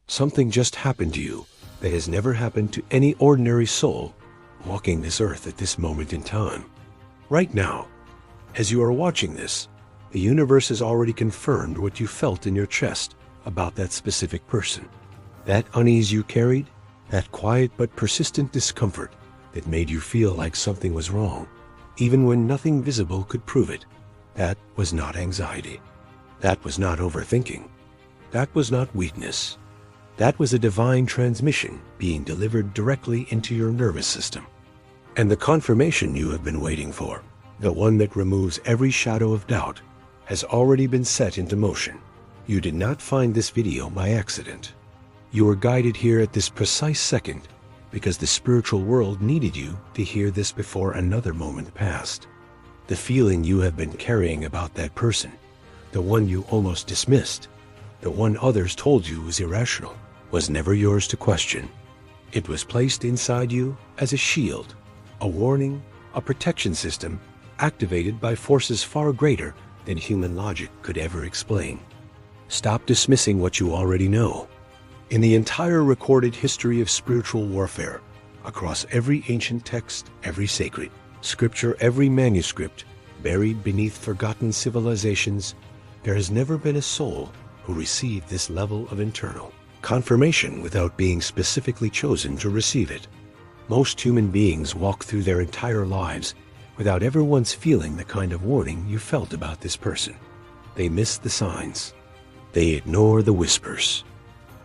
Something just happened to you that has never happened to any ordinary soul walking this earth at this moment in time. Right now, as you are watching this, the universe has already confirmed what you felt in your chest about that specific person. That unease you carried, that quiet but persistent discomfort that made you feel like something was wrong, even when nothing visible could prove it, that was not anxiety. That was not overthinking. That was not weakness. That was a divine transmission being delivered directly into your nervous system. And the confirmation you have been waiting for, the one that removes every shadow of doubt, has already been set into motion. You did not find this video by accident. You were guided here at this precise second because the spiritual world needed you to hear this before another moment passed. The feeling you have been carrying about that person, the one you almost dismissed, the one others told you was irrational, was never yours to question. It was placed inside you as a shield, a warning, a protection system activated by forces far greater than human logic could ever explain. Stop dismissing what you already know. In the entire recorded history of spiritual warfare, across every ancient text, every sacred scripture, every manuscript, buried beneath forgotten civilizations, there has never been a soul who received this level of internal confirmation without being specifically chosen to receive it. Most human beings walk through their entire lives without ever once feeling the kind of warning you felt about this person. They miss the signs. They ignore the whispers.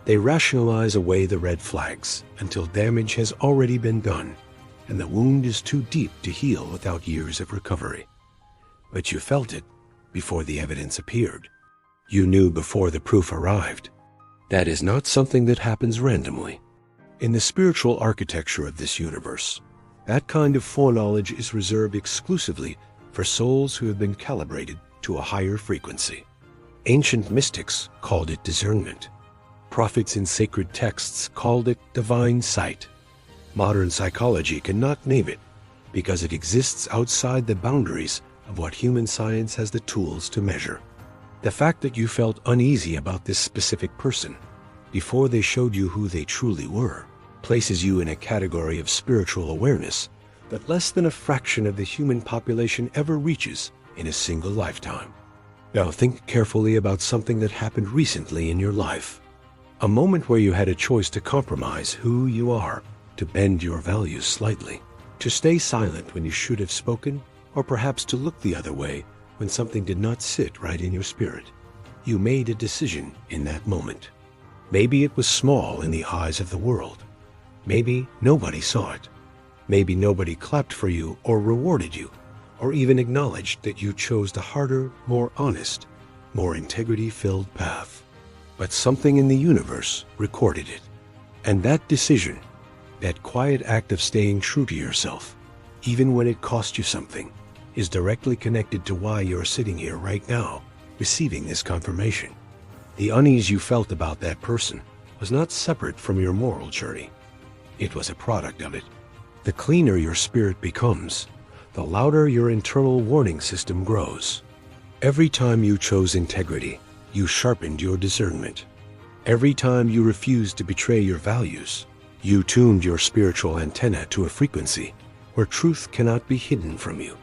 They rationalize away the red flags until damage has already been done and the wound is too deep to heal without years of recovery. But you felt it before the evidence appeared. You knew before the proof arrived. That is not something that happens randomly. In the spiritual architecture of this universe, that kind of foreknowledge is reserved exclusively for souls who have been calibrated to a higher frequency. Ancient mystics called it discernment. Prophets in sacred texts called it divine sight. Modern psychology cannot name it because it exists outside the boundaries of what human science has the tools to measure. The fact that you felt uneasy about this specific person before they showed you who they truly were places you in a category of spiritual awareness that less than a fraction of the human population ever reaches in a single lifetime. Now think carefully about something that happened recently in your life. A moment where you had a choice to compromise who you are, to bend your values slightly, to stay silent when you should have spoken, or perhaps to look the other way when something did not sit right in your spirit. You made a decision in that moment. Maybe it was small in the eyes of the world. Maybe nobody saw it. Maybe nobody clapped for you or rewarded you, or even acknowledged that you chose the harder, more honest, more integrity-filled path. But something in the universe recorded it. And that decision, that quiet act of staying true to yourself, even when it cost you something, is directly connected to why you're sitting here right now, receiving this confirmation. The unease you felt about that person was not separate from your moral journey. It was a product of it. The cleaner your spirit becomes, the louder your internal warning system grows. Every time you chose integrity, you sharpened your discernment. Every time you refused to betray your values, you tuned your spiritual antenna to a frequency where truth cannot be hidden from you.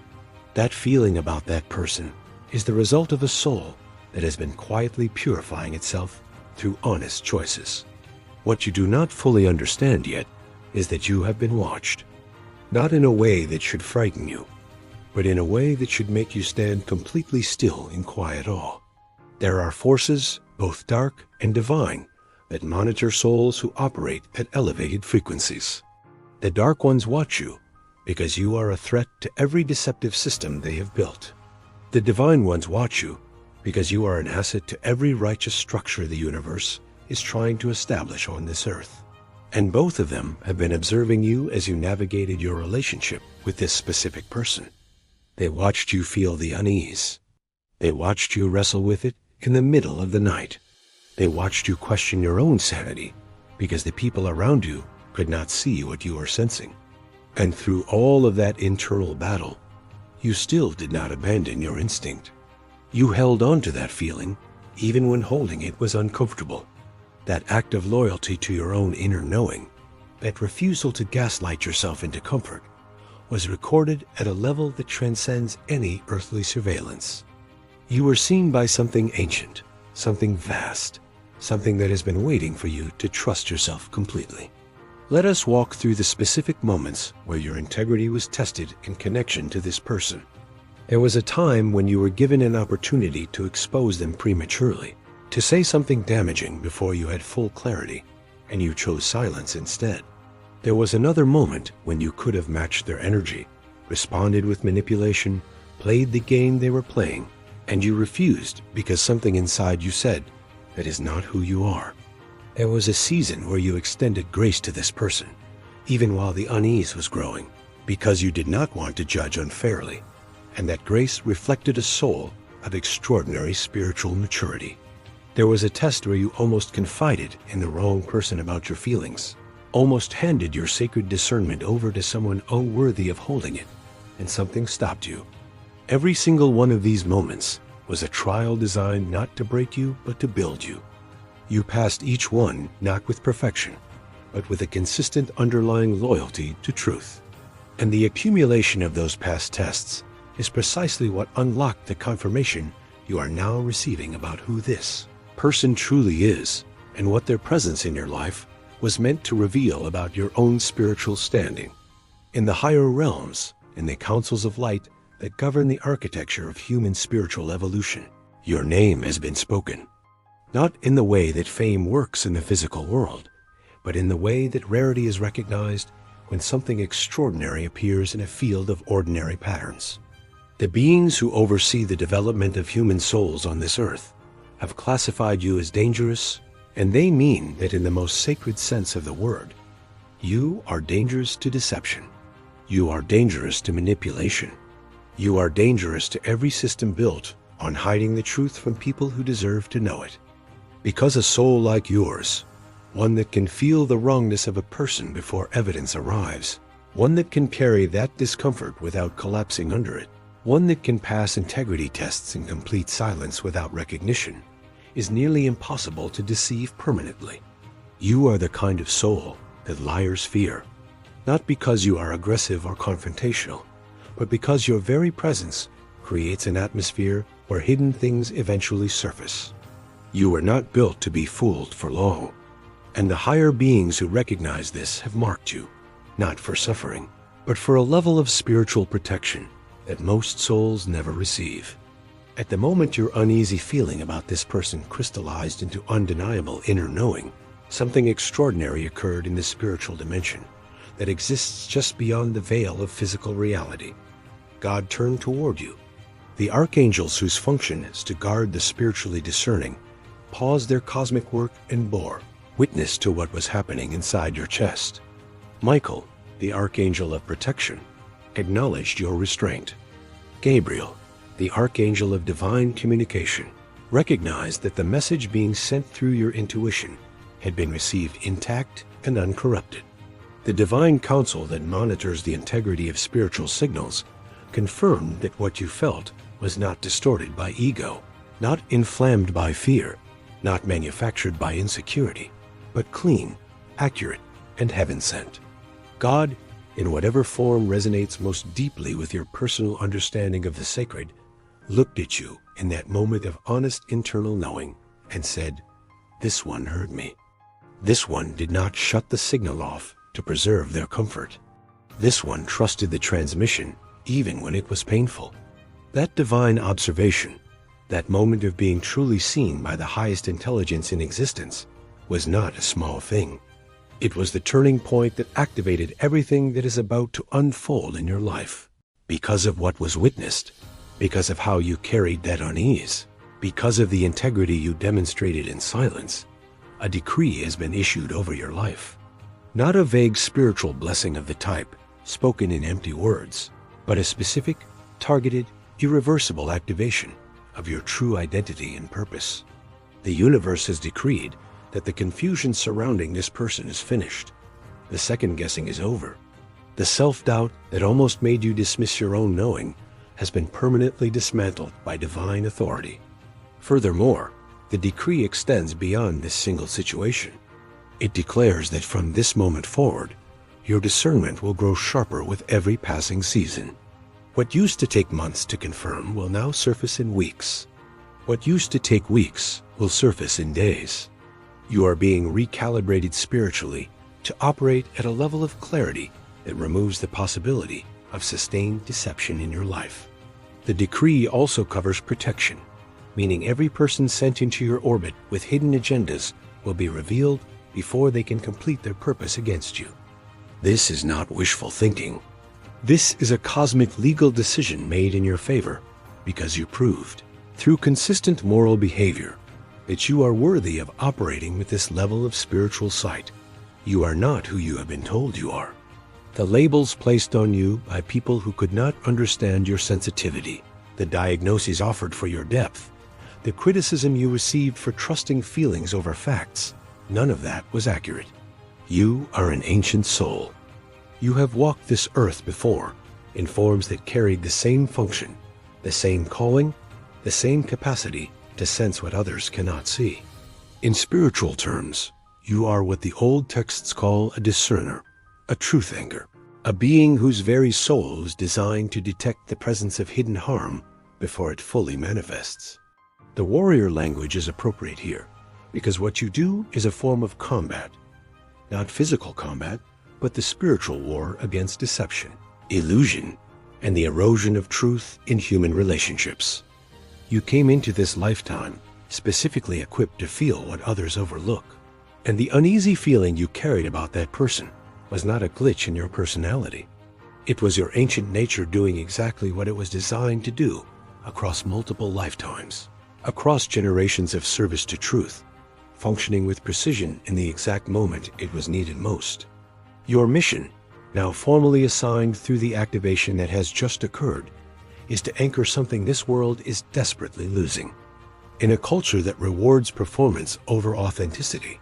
That feeling about that person is the result of a soul that has been quietly purifying itself through honest choices. What you do not fully understand yet is that you have been watched, not in a way that should frighten you, but in a way that should make you stand completely still in quiet awe. There are forces, both dark and divine, that monitor souls who operate at elevated frequencies. The dark ones watch you because you are a threat to every deceptive system they have built. The divine ones watch you because you are an asset to every righteous structure the universe is trying to establish on this earth. And both of them have been observing you as you navigated your relationship with this specific person. They watched you feel the unease. They watched you wrestle with it in the middle of the night. They watched you question your own sanity because the people around you could not see what you were sensing. And through all of that internal battle, you still did not abandon your instinct. You held on to that feeling even when holding it was uncomfortable. That act of loyalty to your own inner knowing, that refusal to gaslight yourself into comfort, was recorded at a level that transcends any earthly surveillance. You were seen by something ancient, something vast, something that has been waiting for you to trust yourself completely. Let us walk through the specific moments where your integrity was tested in connection to this person. There was a time when you were given an opportunity to expose them prematurely, to say something damaging before you had full clarity, and you chose silence instead. There was another moment when you could have matched their energy, responded with manipulation, played the game they were playing, and you refused because something inside you said, "That is not who you are." There was a season where you extended grace to this person, even while the unease was growing, because you did not want to judge unfairly, and that grace reflected a soul of extraordinary spiritual maturity. There was a test where you almost confided in the wrong person about your feelings, almost handed your sacred discernment over to someone unworthy of holding it, and something stopped you. Every single one of these moments was a trial designed not to break you, but to build you. You passed each one not with perfection, but with a consistent underlying loyalty to truth. And the accumulation of those past tests is precisely what unlocked the confirmation you are now receiving about who this person truly is, and what their presence in your life was meant to reveal about your own spiritual standing. In the higher realms, in the councils of light that govern the architecture of human spiritual evolution, your name has been spoken. Not in the way that fame works in the physical world, but in the way that rarity is recognized when something extraordinary appears in a field of ordinary patterns. The beings who oversee the development of human souls on this earth have classified you as dangerous, and they mean that in the most sacred sense of the word. You are dangerous to deception. You are dangerous to manipulation. You are dangerous to every system built on hiding the truth from people who deserve to know it. Because a soul like yours, one that can feel the wrongness of a person before evidence arrives, one that can carry that discomfort without collapsing under it, one that can pass integrity tests in complete silence without recognition, is nearly impossible to deceive permanently. You are the kind of soul that liars fear, not because you are aggressive or confrontational, but because your very presence creates an atmosphere where hidden things eventually surface. You were not built to be fooled for long, and the higher beings who recognize this have marked you, not for suffering, but for a level of spiritual protection that most souls never receive. At the moment your uneasy feeling about this person crystallized into undeniable inner knowing, something extraordinary occurred in the spiritual dimension that exists just beyond the veil of physical reality. God turned toward you. The archangels whose function is to guard the spiritually discerning paused their cosmic work and bore witness to what was happening inside your chest. Michael, the archangel of protection, acknowledged your restraint. Gabriel, the archangel of divine communication, recognized that the message being sent through your intuition had been received intact and uncorrupted. The divine council that monitors the integrity of spiritual signals confirmed that what you felt was not distorted by ego, not inflamed by fear, not manufactured by insecurity, but clean, accurate, and heaven-sent. God, in whatever form resonates most deeply with your personal understanding of the sacred, looked at you in that moment of honest internal knowing and said, "This one heard me. This one did not shut the signal off to preserve their comfort. This one trusted the transmission even when it was painful." That divine observation, that moment of being truly seen by the highest intelligence in existence, was not a small thing. It was the turning point that activated everything that is about to unfold in your life. Because of what was witnessed, because of how you carried that unease, because of the integrity you demonstrated in silence, a decree has been issued over your life. Not a vague spiritual blessing of the type spoken in empty words, but a specific, targeted, irreversible activation of your true identity and purpose. The universe has decreed that the confusion surrounding this person is finished. The second guessing is over. The self-doubt that almost made you dismiss your own knowing has been permanently dismantled by divine authority. Furthermore, The decree extends beyond this single situation. It declares that from this moment forward, your discernment will grow sharper with every passing season. What used to take months to confirm will now surface in weeks. What used to take weeks will surface in days. You are being recalibrated spiritually to operate at a level of clarity that removes the possibility of sustained deception in your life. The decree also covers protection, meaning every person sent into your orbit with hidden agendas will be revealed before they can complete their purpose against you. This is not wishful thinking. This is a cosmic legal decision made in your favor because you proved, through consistent moral behavior, that you are worthy of operating with this level of spiritual sight. You are not who you have been told you are. The labels placed on you by people who could not understand your sensitivity, the diagnoses offered for your depth, the criticism you received for trusting feelings over facts, none of that was accurate. You are an ancient soul. You have walked this earth before in forms that carried the same function, the same calling, the same capacity to sense what others cannot see. In spiritual terms, you are what the old texts call a discerner, a truth anchor, a being whose very soul is designed to detect the presence of hidden harm before it fully manifests. The warrior language is appropriate here because what you do is a form of combat, not physical combat, but the spiritual war against deception, illusion, and the erosion of truth in human relationships. You came into this lifetime specifically equipped to feel what others overlook, and the uneasy feeling you carried about that person was not a glitch in your personality. It was your ancient nature doing exactly what it was designed to do across multiple lifetimes, across generations of service to truth, functioning with precision in the exact moment it was needed most. Your mission, now formally assigned through the activation that has just occurred, is to anchor something this world is desperately losing. In a culture that rewards performance over authenticity,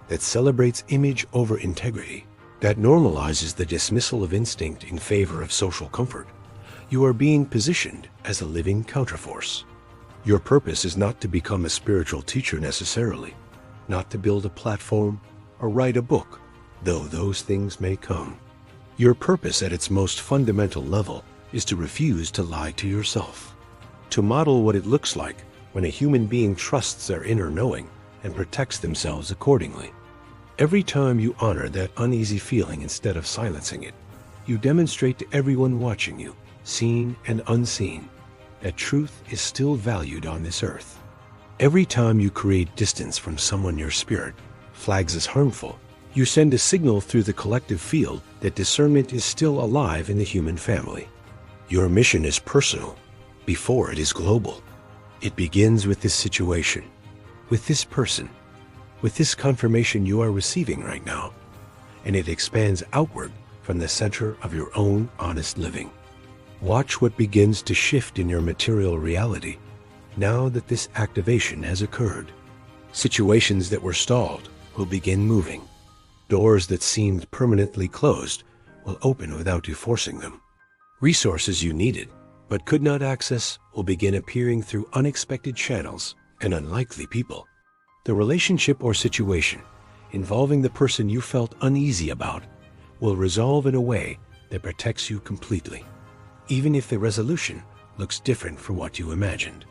that celebrates image over integrity, that normalizes the dismissal of instinct in favor of social comfort, you are being positioned as a living counterforce. Your purpose is not to become a spiritual teacher necessarily, not to build a platform or write a book, though those things may come. Your purpose at its most fundamental level is to refuse to lie to yourself, to model what it looks like when a human being trusts their inner knowing and protects themselves accordingly. Every time you honor that uneasy feeling instead of silencing it, you demonstrate to everyone watching you, seen and unseen, that truth is still valued on this earth. Every time you create distance from someone your spirit flags as harmful, you send a signal through the collective field that discernment is still alive in the human family. Your mission is personal before it is global. It begins with this situation, with this person, with this confirmation you are receiving right now, and it expands outward from the center of your own honest living. Watch what begins to shift in your material reality now that this activation has occurred. Situations that were stalled will begin moving. Doors that seemed permanently closed will open without you forcing them. Resources you needed but could not access will begin appearing through unexpected channels and unlikely people. The relationship or situation involving the person you felt uneasy about will resolve in a way that protects you completely, even if the resolution looks different from what you imagined.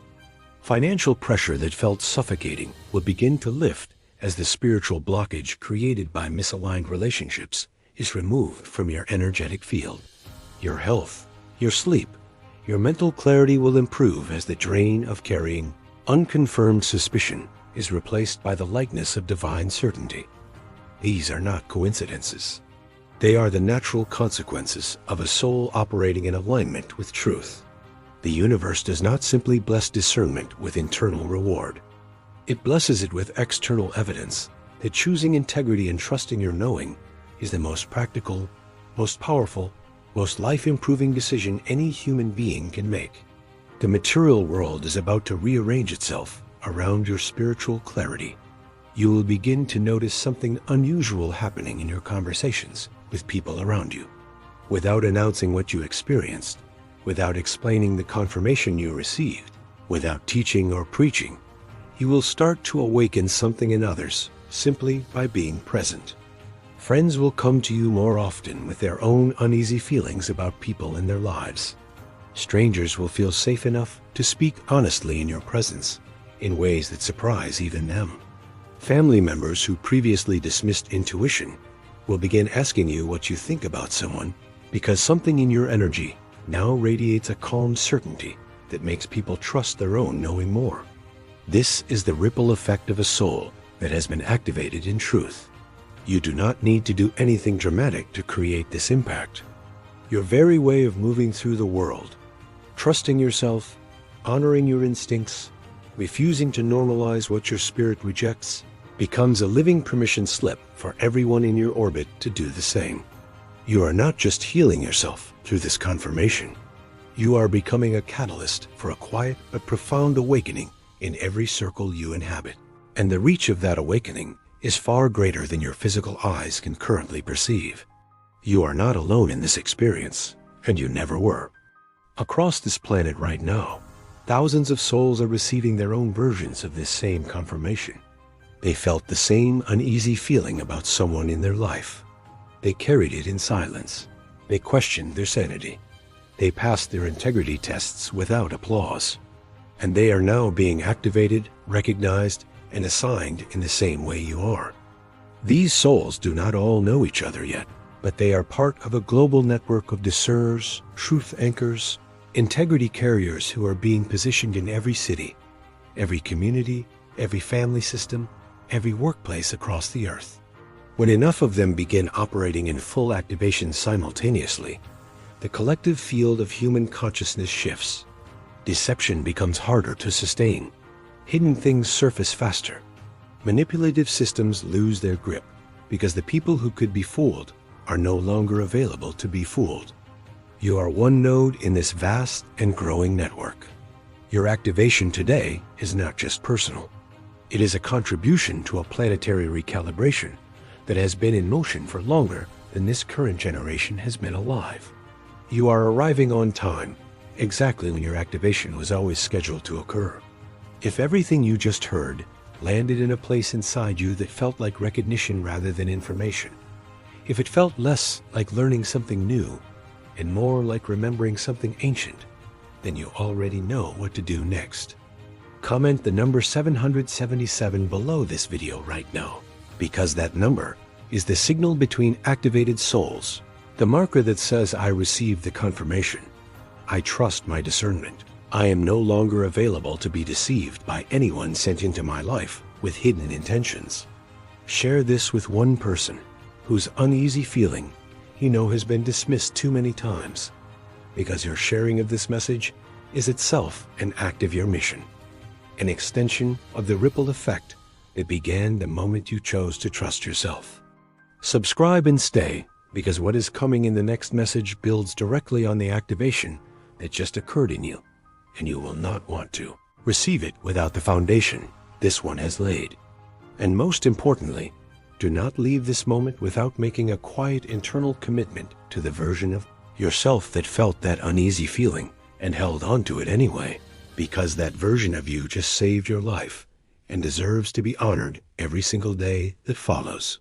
Financial pressure that felt suffocating will begin to lift as the spiritual blockage created by misaligned relationships is removed from your energetic field. Your health, your sleep, your mental clarity will improve as the drain of carrying unconfirmed suspicion is replaced by the likeness of divine certainty. These are not coincidences. They are the natural consequences of a soul operating in alignment with truth. The universe does not simply bless discernment with internal reward. It blesses it with external evidence that choosing integrity and trusting your knowing is the most practical, most powerful, most life-improving decision any human being can make. The material world is about to rearrange itself around your spiritual clarity. You will begin to notice something unusual happening in your conversations with people around you. Without announcing what you experienced, without explaining the confirmation you received, without teaching or preaching, You will start to awaken something in others simply by being present. Friends will come to you more often with their own uneasy feelings about people in their lives. Strangers will feel safe enough to speak honestly in your presence in ways that surprise even them. Family members who previously dismissed intuition will begin asking you what you think about someone because something in your energy now radiates a calm certainty that makes people trust their own knowing more. This is the ripple effect of a soul that has been activated in truth. You do not need to do anything dramatic to create this impact. Your very way of moving through the world, trusting yourself, honoring your instincts, refusing to normalize what your spirit rejects, becomes a living permission slip for everyone in your orbit to do the same. You are not just healing yourself through this confirmation. You are becoming a catalyst for a quiet but profound awakening in every circle you inhabit. And the reach of that awakening is far greater than your physical eyes can currently perceive. You are not alone in this experience, and you never were. Across this planet right now, thousands of souls are receiving their own versions of this same confirmation. They felt the same uneasy feeling about someone in their life. They carried it in silence. They questioned their sanity. They passed their integrity tests without applause. And they are now being activated, recognized, and assigned in the same way you are. These souls do not all know each other yet, but they are part of a global network of discerners, truth anchors, integrity carriers who are being positioned in every city, every community, every family system, every workplace across the earth. When enough of them begin operating in full activation simultaneously, the collective field of human consciousness shifts. Deception becomes harder to sustain. Hidden things surface faster. Manipulative systems lose their grip because the people who could be fooled are no longer available to be fooled. You are one node in this vast and growing network. Your activation today is not just personal. It is a contribution to a planetary recalibration that has been in motion for longer than this current generation has been alive. You are arriving on time, exactly when your activation was always scheduled to occur. If everything you just heard landed in a place inside you that felt like recognition rather than information, if it felt less like learning something new and more like remembering something ancient, then you already know what to do next. Comment the number 777 below this video right now, because that number is the signal between activated souls, the marker that says I received the confirmation. I trust my discernment. I am no longer available to be deceived by anyone sent into my life with hidden intentions. Share this with one person whose uneasy feeling has been dismissed too many times, because your sharing of this message is itself an act of your mission, an extension of the ripple effect that began the moment you chose to trust yourself. Subscribe and stay, because what is coming in the next message builds directly on the activation that just occurred in you, and you will not want to receive it without the foundation this one has laid. And most importantly, do not leave this moment without making a quiet internal commitment to the version of yourself that felt that uneasy feeling and held on to it anyway, because that version of you just saved your life and deserves to be honored every single day that follows.